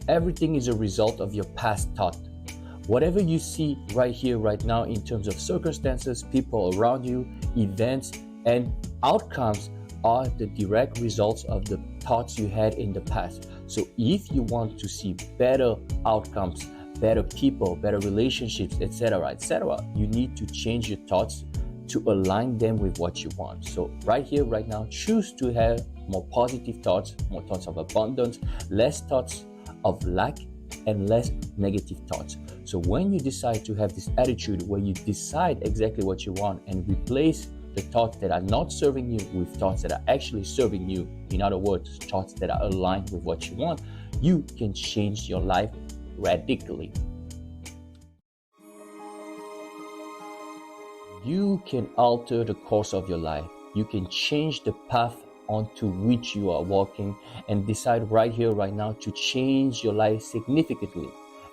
Everything is a result of your past thought. Whatever you see right here, right now, in terms of circumstances, people around you, events, and outcomes are the direct results of the thoughts you had in the past. So if you want to see better outcomes, better people, better relationships, etc., you need to change your thoughts to align them with what you want. So right here, right now, choose to have more positive thoughts, more thoughts of abundance, less thoughts of lack, and less negative thoughts. So when you decide to have this attitude where you decide exactly what you want and replace the thoughts that are not serving you with thoughts that are actually serving you, in other words, thoughts that are aligned with what you want, you can change your life radically. You can alter the course of your life. You can change the path onto which you are walking and decide right here, right now to change your life significantly,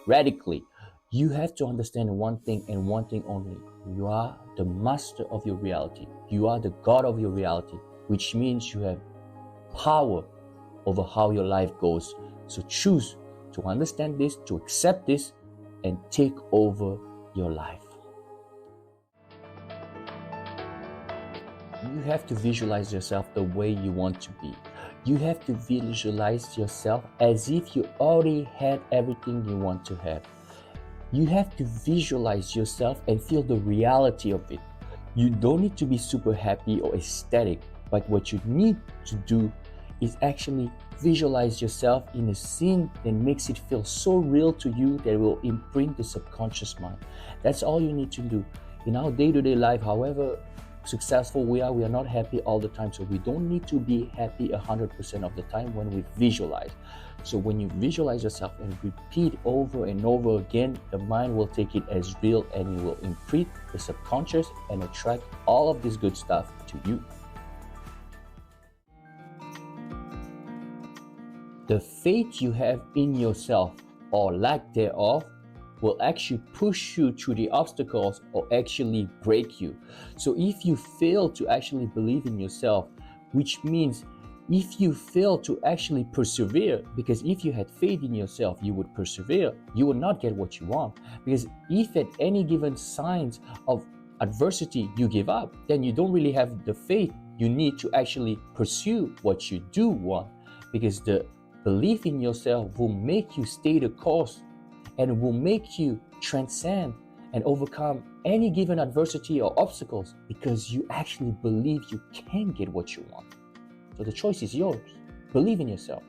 radically. You have to understand one thing and one thing only. You are the master of your reality. You are the God of your reality, which means you have power over how your life goes. So choose to understand this, to accept this, and take over your life. You have to visualize yourself the way you want to be. You have to visualize yourself as if you already had everything you want to have. You have to visualize yourself and feel the reality of it. You don't need to be super happy or ecstatic, but what you need to do is actually visualize yourself in a scene that makes it feel so real to you that it will imprint the subconscious mind. That's all you need to do. In our day-to-day life, however successful we are not happy all the time. So we don't need to be happy 100% of the time when we visualize. So when you visualize yourself and repeat over and over again, the mind will take it as real and it will imprint the subconscious and attract all of this good stuff to you. The faith you have in yourself or lack thereof will actually push you through the obstacles or actually break you. So if you fail to actually believe in yourself, which means if you fail to actually persevere, because if you had faith in yourself, you would persevere, you will not get what you want. Because if at any given signs of adversity you give up, then you don't really have the faith you need to actually pursue what you do want. Because the belief in yourself will make you stay the course and will make you transcend and overcome any given adversity or obstacles because you actually believe you can get what you want. So the choice is yours. Believe in yourself.